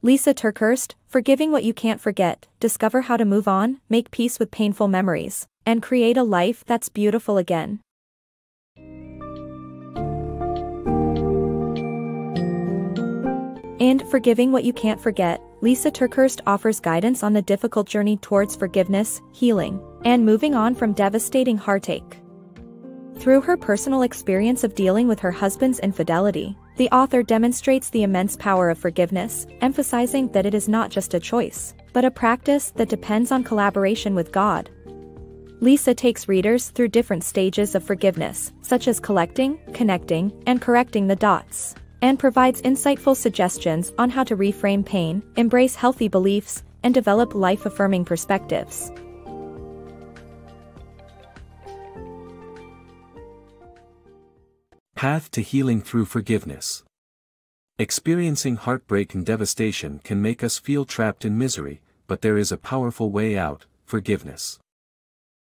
Lysa TerKeurst, Forgiving What You Can't Forget, discover how to move on, make peace with painful memories, and create a life that's beautiful again. In Forgiving What You Can't Forget, Lysa TerKeurst offers guidance on the difficult journey towards forgiveness, healing, and moving on from devastating heartache. Through her personal experience of dealing with her husband's infidelity, the author demonstrates the immense power of forgiveness, emphasizing that it is not just a choice, but a practice that depends on collaboration with God. Lysa takes readers through different stages of forgiveness, such as collecting, connecting, and correcting the dots, and provides insightful suggestions on how to reframe pain, embrace healthy beliefs, and develop life-affirming perspectives. Path to healing through forgiveness. Experiencing heartbreak and devastation can make us feel trapped in misery, but there is a powerful way out: forgiveness.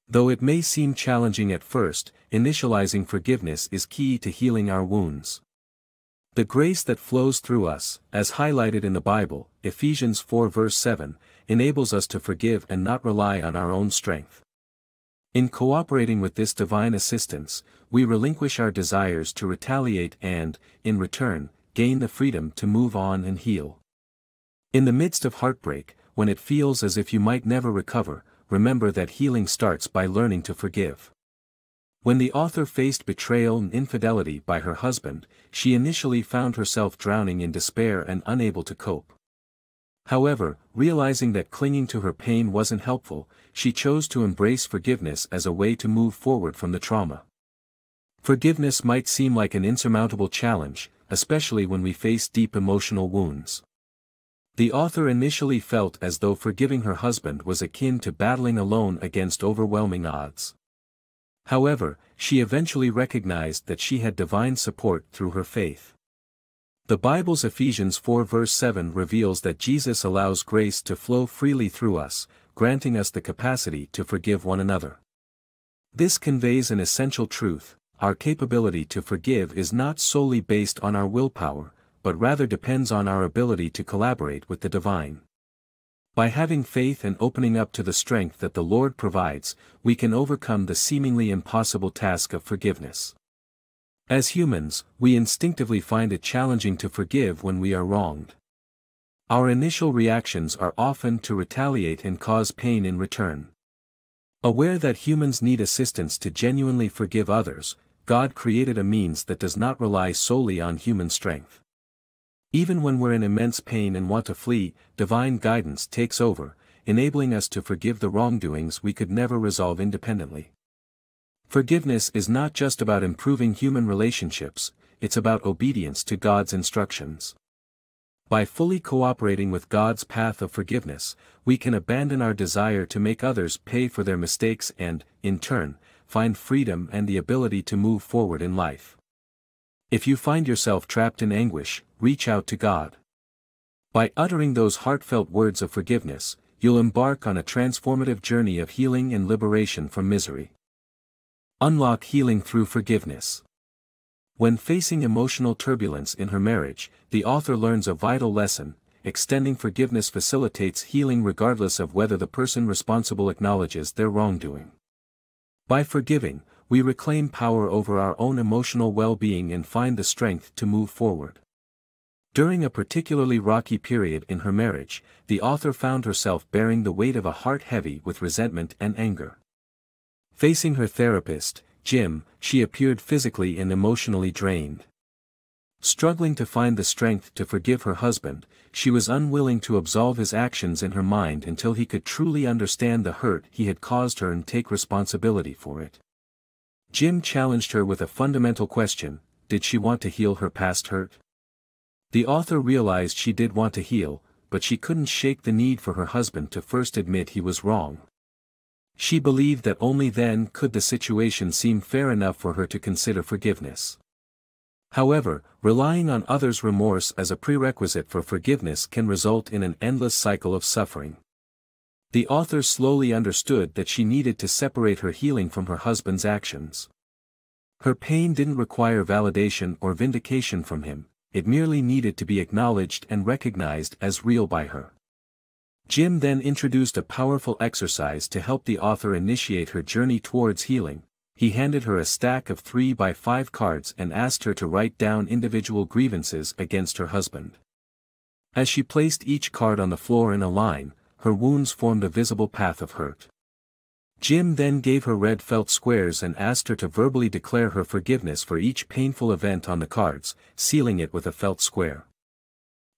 Though it may seem challenging at first, initializing forgiveness is key to healing our wounds. The grace that flows through us, as highlighted in the Bible, Ephesians 4 verse 7, enables us to forgive and not rely on our own strength. In cooperating with this divine assistance, we relinquish our desires to retaliate and, in return, gain the freedom to move on and heal. In the midst of heartbreak, when it feels as if you might never recover, remember that healing starts by learning to forgive. When the author faced betrayal and infidelity by her husband, she initially found herself drowning in despair and unable to cope. However, realizing that clinging to her pain wasn't helpful, she chose to embrace forgiveness as a way to move forward from the trauma. Forgiveness might seem like an insurmountable challenge, especially when we face deep emotional wounds. The author initially felt as though forgiving her husband was akin to battling alone against overwhelming odds. However, she eventually recognized that she had divine support through her faith. The Bible's Ephesians 4 verse 7 reveals that Jesus allows grace to flow freely through us, granting us the capacity to forgive one another. This conveys an essential truth: our capability to forgive is not solely based on our willpower, but rather depends on our ability to collaborate with the divine. By having faith and opening up to the strength that the Lord provides, we can overcome the seemingly impossible task of forgiveness. As humans, we instinctively find it challenging to forgive when we are wronged. Our initial reactions are often to retaliate and cause pain in return. Aware that humans need assistance to genuinely forgive others, God created a means that does not rely solely on human strength. Even when we're in immense pain and want to flee, divine guidance takes over, enabling us to forgive the wrongdoings we could never resolve independently. Forgiveness is not just about improving human relationships, it's about obedience to God's instructions. By fully cooperating with God's path of forgiveness, we can abandon our desire to make others pay for their mistakes and, in turn, find freedom and the ability to move forward in life. If you find yourself trapped in anguish, reach out to God. By uttering those heartfelt words of forgiveness, you'll embark on a transformative journey of healing and liberation from misery. Unlock healing through forgiveness. When facing emotional turbulence in her marriage, the author learns a vital lesson: extending forgiveness facilitates healing regardless of whether the person responsible acknowledges their wrongdoing. By forgiving, we reclaim power over our own emotional well-being and find the strength to move forward. During a particularly rocky period in her marriage, the author found herself bearing the weight of a heart heavy with resentment and anger. Facing her therapist, Jim, she appeared physically and emotionally drained. Struggling to find the strength to forgive her husband, she was unwilling to absolve his actions in her mind until he could truly understand the hurt he had caused her and take responsibility for it. Jim challenged her with a fundamental question: did she want to heal her past hurt? The author realized she did want to heal, but she couldn't shake the need for her husband to first admit he was wrong. She believed that only then could the situation seem fair enough for her to consider forgiveness. However, relying on others' remorse as a prerequisite for forgiveness can result in an endless cycle of suffering. The author slowly understood that she needed to separate her healing from her husband's actions. Her pain didn't require validation or vindication from him, it merely needed to be acknowledged and recognized as real by her. Jim then introduced a powerful exercise to help the author initiate her journey towards healing. He handed her a stack of 3x5 cards and asked her to write down individual grievances against her husband. As she placed each card on the floor in a line, her wounds formed a visible path of hurt. Jim then gave her red felt squares and asked her to verbally declare her forgiveness for each painful event on the cards, sealing it with a felt square.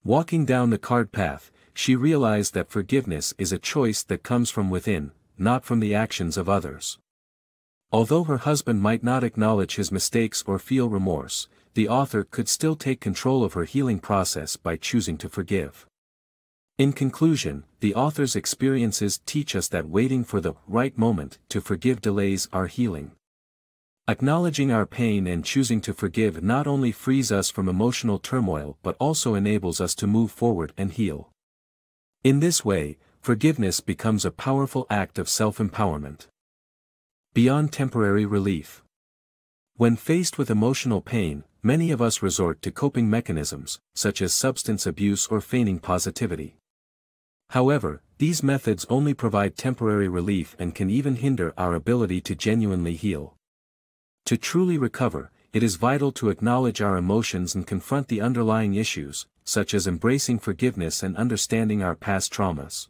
Walking down the card path, she realized that forgiveness is a choice that comes from within, not from the actions of others. Although her husband might not acknowledge his mistakes or feel remorse, the author could still take control of her healing process by choosing to forgive. In conclusion, the author's experiences teach us that waiting for the right moment to forgive delays our healing. Acknowledging our pain and choosing to forgive not only frees us from emotional turmoil but also enables us to move forward and heal. In this way, forgiveness becomes a powerful act of self-empowerment. Beyond temporary relief. When faced with emotional pain, many of us resort to coping mechanisms, such as substance abuse or feigning positivity. However, these methods only provide temporary relief and can even hinder our ability to genuinely heal. To truly recover, it is vital to acknowledge our emotions and confront the underlying issues, such as embracing forgiveness and understanding our past traumas.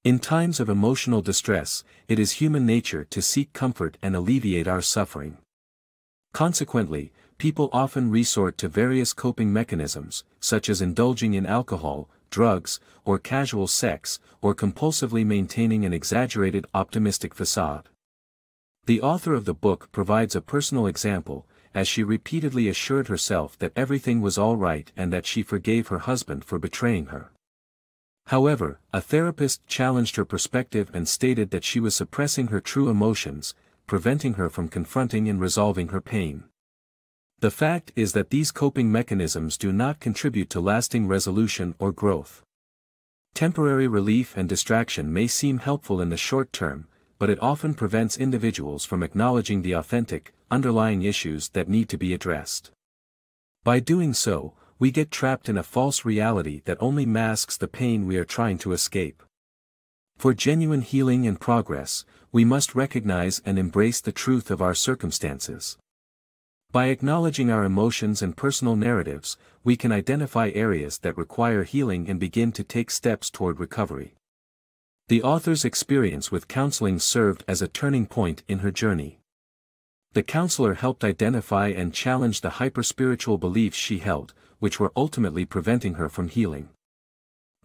In times of emotional distress, it is human nature to seek comfort and alleviate our suffering. Consequently, people often resort to various coping mechanisms, such as indulging in alcohol, drugs, or casual sex, or compulsively maintaining an exaggerated optimistic facade. The author of the book provides a personal example, as she repeatedly assured herself that everything was all right and that she forgave her husband for betraying her. However, a therapist challenged her perspective and stated that she was suppressing her true emotions, preventing her from confronting and resolving her pain. The fact is that these coping mechanisms do not contribute to lasting resolution or growth. Temporary relief and distraction may seem helpful in the short term, but it often prevents individuals from acknowledging the authentic, underlying issues that need to be addressed. By doing so, we get trapped in a false reality that only masks the pain we are trying to escape. For genuine healing and progress, we must recognize and embrace the truth of our circumstances. By acknowledging our emotions and personal narratives, we can identify areas that require healing and begin to take steps toward recovery. The author's experience with counseling served as a turning point in her journey. The counselor helped identify and challenge the hyper-spiritual beliefs she held, which were ultimately preventing her from healing.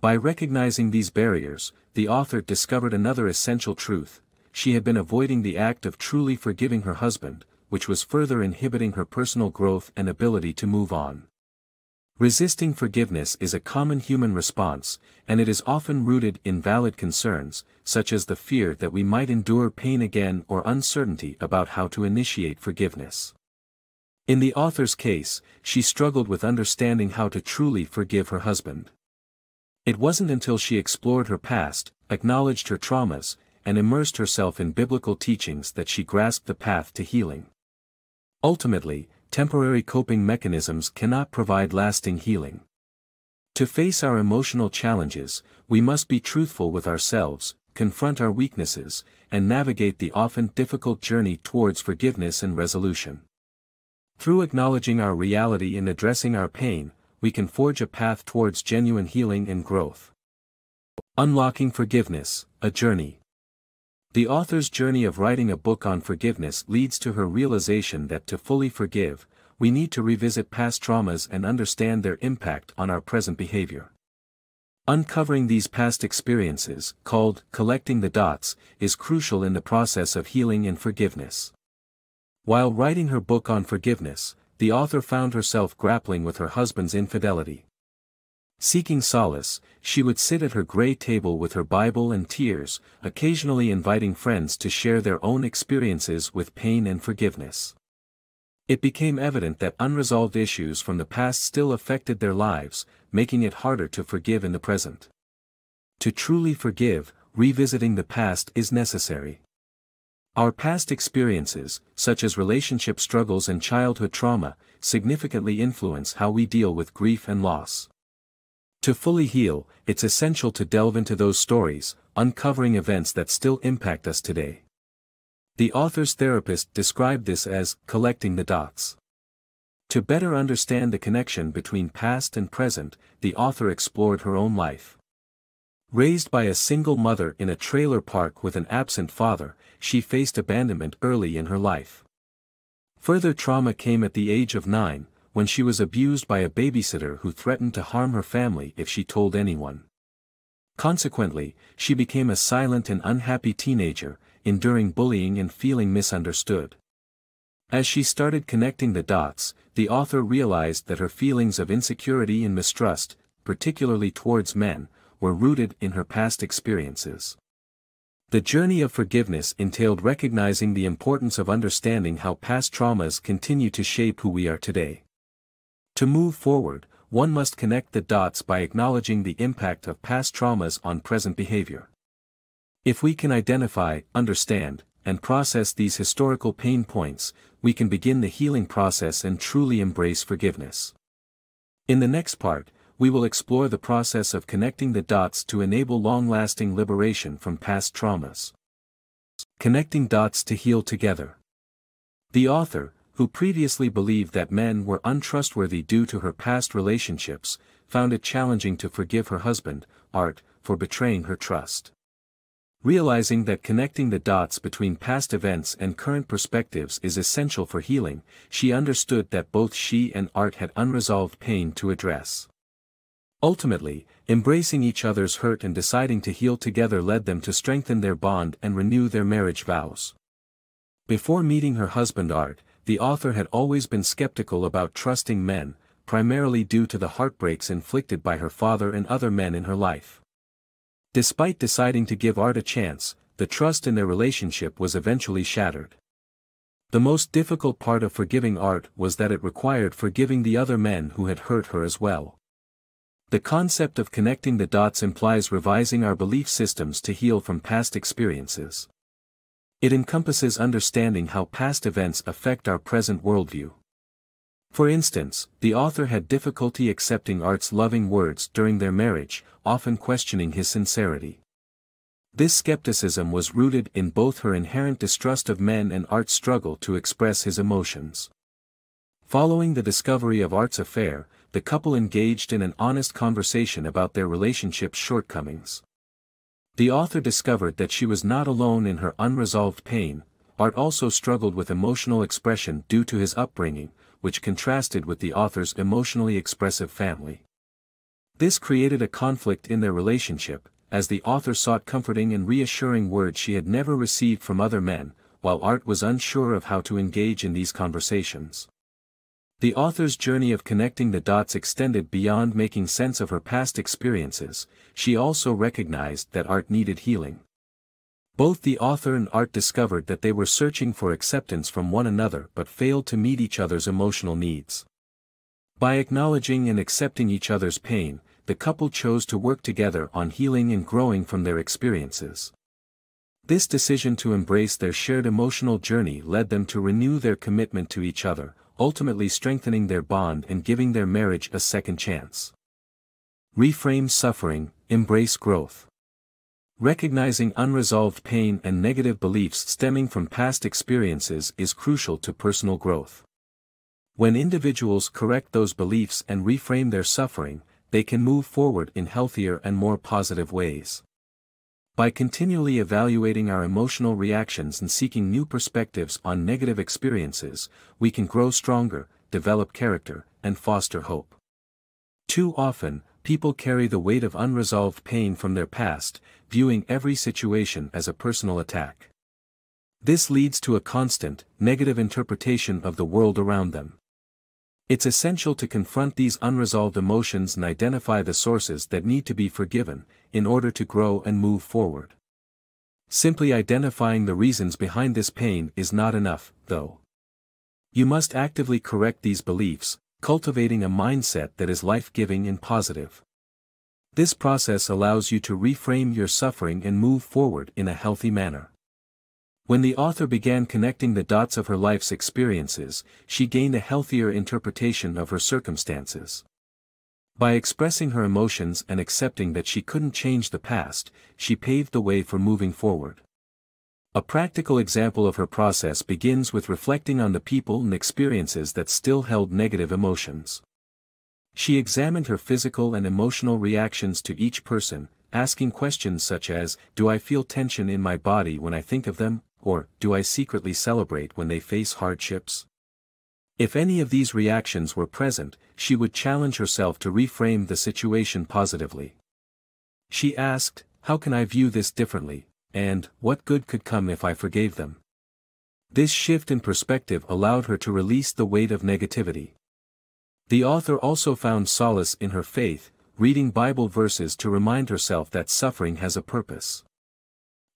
By recognizing these barriers, the author discovered another essential truth: she had been avoiding the act of truly forgiving her husband, which was further inhibiting her personal growth and ability to move on. Resisting forgiveness is a common human response, and it is often rooted in valid concerns, such as the fear that we might endure pain again or uncertainty about how to initiate forgiveness. In the author's case, she struggled with understanding how to truly forgive her husband. It wasn't until she explored her past, acknowledged her traumas, and immersed herself in biblical teachings that she grasped the path to healing. Ultimately, temporary coping mechanisms cannot provide lasting healing. To face our emotional challenges, we must be truthful with ourselves, confront our weaknesses, and navigate the often difficult journey towards forgiveness and resolution. Through acknowledging our reality and addressing our pain, we can forge a path towards genuine healing and growth. Unlocking Forgiveness, a Journey. The author's journey of writing a book on forgiveness leads to her realization that to fully forgive, we need to revisit past traumas and understand their impact on our present behavior. Uncovering these past experiences, called collecting the dots, is crucial in the process of healing and forgiveness. While writing her book on forgiveness, the author found herself grappling with her husband's infidelity. Seeking solace, she would sit at her gray table with her Bible and tears, occasionally inviting friends to share their own experiences with pain and forgiveness. It became evident that unresolved issues from the past still affected their lives, making it harder to forgive in the present. To truly forgive, revisiting the past is necessary. Our past experiences, such as relationship struggles and childhood trauma, significantly influence how we deal with grief and loss. To fully heal, it's essential to delve into those stories, uncovering events that still impact us today. The author's therapist described this as collecting the dots. To better understand the connection between past and present, the author explored her own life. Raised by a single mother in a trailer park with an absent father, she faced abandonment early in her life. Further trauma came at the age of 9, when she was abused by a babysitter who threatened to harm her family if she told anyone. Consequently, she became a silent and unhappy teenager, enduring bullying and feeling misunderstood. As she started connecting the dots, the author realized that her feelings of insecurity and mistrust, particularly towards men, were rooted in her past experiences. The journey of forgiveness entailed recognizing the importance of understanding how past traumas continue to shape who we are today. To move forward, one must connect the dots by acknowledging the impact of past traumas on present behavior. If we can identify, understand, and process these historical pain points, we can begin the healing process and truly embrace forgiveness. In the next part, we will explore the process of connecting the dots to enable long-lasting liberation from past traumas. Connecting dots to heal together. The author, who previously believed that men were untrustworthy due to her past relationships, found it challenging to forgive her husband, Art, for betraying her trust. Realizing that connecting the dots between past events and current perspectives is essential for healing, she understood that both she and Art had unresolved pain to address. Ultimately, embracing each other's hurt and deciding to heal together led them to strengthen their bond and renew their marriage vows. Before meeting her husband Art, the author had always been skeptical about trusting men, primarily due to the heartbreaks inflicted by her father and other men in her life. Despite deciding to give Art a chance, the trust in their relationship was eventually shattered. The most difficult part of forgiving Art was that it required forgiving the other men who had hurt her as well. The concept of connecting the dots implies revising our belief systems to heal from past experiences. It encompasses understanding how past events affect our present worldview. For instance, the author had difficulty accepting Art's loving words during their marriage, often questioning his sincerity. This skepticism was rooted in both her inherent distrust of men and Art's struggle to express his emotions. Following the discovery of Art's affair, the couple engaged in an honest conversation about their relationship's shortcomings. The author discovered that she was not alone in her unresolved pain. Art also struggled with emotional expression due to his upbringing, which contrasted with the author's emotionally expressive family. This created a conflict in their relationship, as the author sought comforting and reassuring words she had never received from other men, while Art was unsure of how to engage in these conversations. The author's journey of connecting the dots extended beyond making sense of her past experiences. She also recognized that Art needed healing. Both the author and Art discovered that they were searching for acceptance from one another but failed to meet each other's emotional needs. By acknowledging and accepting each other's pain, the couple chose to work together on healing and growing from their experiences. This decision to embrace their shared emotional journey led them to renew their commitment to each other, ultimately strengthening their bond and giving their marriage a second chance. Reframe suffering, embrace growth. Recognizing unresolved pain and negative beliefs stemming from past experiences is crucial to personal growth. When individuals correct those beliefs and reframe their suffering, they can move forward in healthier and more positive ways. By continually evaluating our emotional reactions and seeking new perspectives on negative experiences, we can grow stronger, develop character, and foster hope. Too often, people carry the weight of unresolved pain from their past, viewing every situation as a personal attack. This leads to a constant, negative interpretation of the world around them. It's essential to confront these unresolved emotions and identify the sources that need to be forgiven, in order to grow and move forward. Simply identifying the reasons behind this pain is not enough, though. You must actively correct these beliefs, cultivating a mindset that is life-giving and positive. This process allows you to reframe your suffering and move forward in a healthy manner. When the author began connecting the dots of her life's experiences, she gained a healthier interpretation of her circumstances. By expressing her emotions and accepting that she couldn't change the past, she paved the way for moving forward. A practical example of her process begins with reflecting on the people and experiences that still held negative emotions. She examined her physical and emotional reactions to each person, asking questions such as, "Do I feel tension in my body when I think of them?" Or, "Do I secretly celebrate when they face hardships?" If any of these reactions were present, she would challenge herself to reframe the situation positively. She asked, "How can I view this differently? And, what good could come if I forgave them?" This shift in perspective allowed her to release the weight of negativity. The author also found solace in her faith, reading Bible verses to remind herself that suffering has a purpose.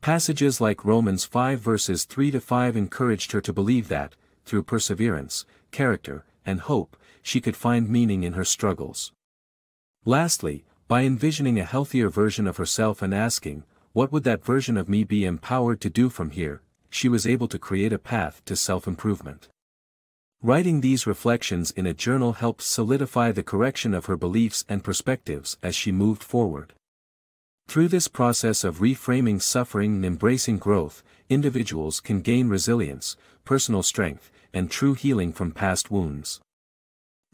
Passages like Romans 5 verses 3-5 encouraged her to believe that, through perseverance, character, and hope, she could find meaning in her struggles. Lastly, by envisioning a healthier version of herself and asking, "What would that version of me be empowered to do from here?" she was able to create a path to self-improvement. Writing these reflections in a journal helped solidify the correction of her beliefs and perspectives as she moved forward. Through this process of reframing suffering and embracing growth, individuals can gain resilience, personal strength, and true healing from past wounds.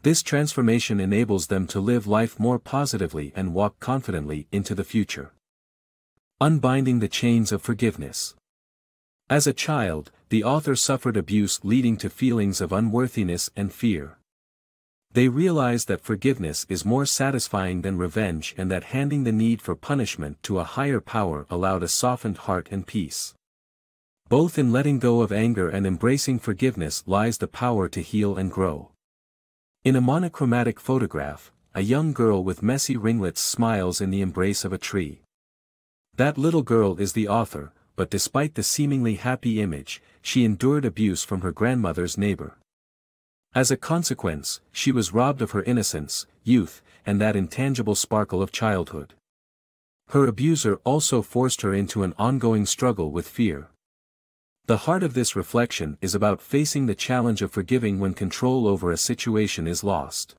This transformation enables them to live life more positively and walk confidently into the future. Unbinding the chains of forgiveness. As a child, the author suffered abuse leading to feelings of unworthiness and fear. They realized that forgiveness is more satisfying than revenge and that handing the need for punishment to a higher power allowed a softened heart and peace. Both in letting go of anger and embracing forgiveness lies the power to heal and grow. In a monochromatic photograph, a young girl with messy ringlets smiles in the embrace of a tree. That little girl is the author, but despite the seemingly happy image, she endured abuse from her grandmother's neighbor. As a consequence, she was robbed of her innocence, youth, and that intangible sparkle of childhood. Her abuser also forced her into an ongoing struggle with fear. The heart of this reflection is about facing the challenge of forgiving when control over a situation is lost.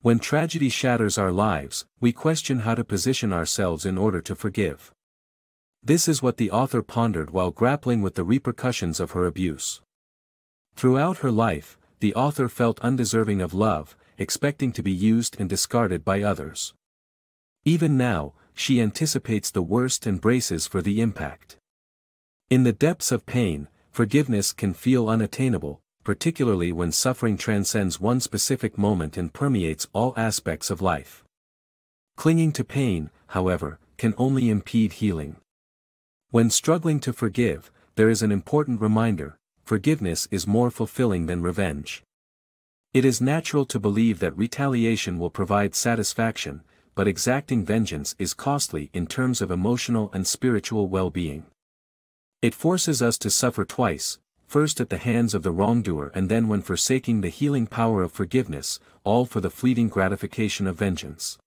When tragedy shatters our lives, we question how to position ourselves in order to forgive. This is what the author pondered while grappling with the repercussions of her abuse. Throughout her life, the author felt undeserving of love, expecting to be used and discarded by others. Even now, she anticipates the worst and braces for the impact. In the depths of pain, forgiveness can feel unattainable, particularly when suffering transcends one specific moment and permeates all aspects of life. Clinging to pain, however, can only impede healing. When struggling to forgive, there is an important reminder: forgiveness is more fulfilling than revenge. It is natural to believe that retaliation will provide satisfaction, but exacting vengeance is costly in terms of emotional and spiritual well-being. It forces us to suffer twice, first at the hands of the wrongdoer and then when forsaking the healing power of forgiveness, all for the fleeting gratification of vengeance.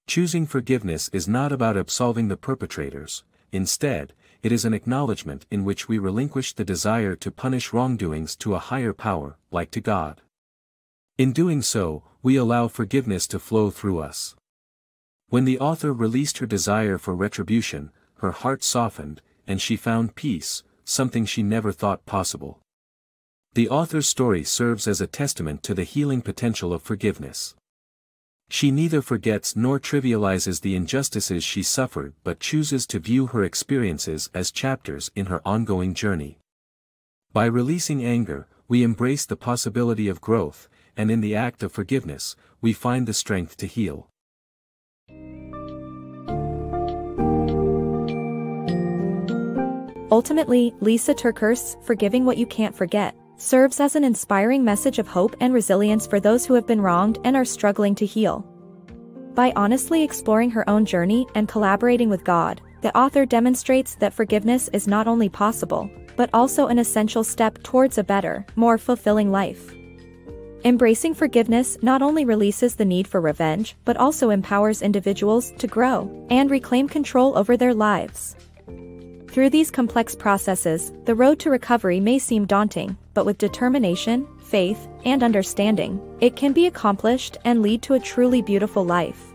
Choosing forgiveness is not about absolving the perpetrators. Instead, it is an acknowledgement in which we relinquish the desire to punish wrongdoings to a higher power, like to God. In doing so, we allow forgiveness to flow through us. When the author released her desire for retribution, her heart softened, and she found peace, something she never thought possible. The author's story serves as a testament to the healing potential of forgiveness. She neither forgets nor trivializes the injustices she suffered but chooses to view her experiences as chapters in her ongoing journey. By releasing anger, we embrace the possibility of growth, and in the act of forgiveness, we find the strength to heal. Ultimately, Lysa TerKeurst's Forgiving What You Can't Forget serves as an inspiring message of hope and resilience for those who have been wronged and are struggling to heal. By honestly exploring her own journey and collaborating with God, the author demonstrates that forgiveness is not only possible, but also an essential step towards a better, more fulfilling life. Embracing forgiveness not only releases the need for revenge but also empowers individuals to grow and reclaim control over their lives. Through these complex processes, the road to recovery may seem daunting, but with determination, faith, and understanding, it can be accomplished and lead to a truly beautiful life.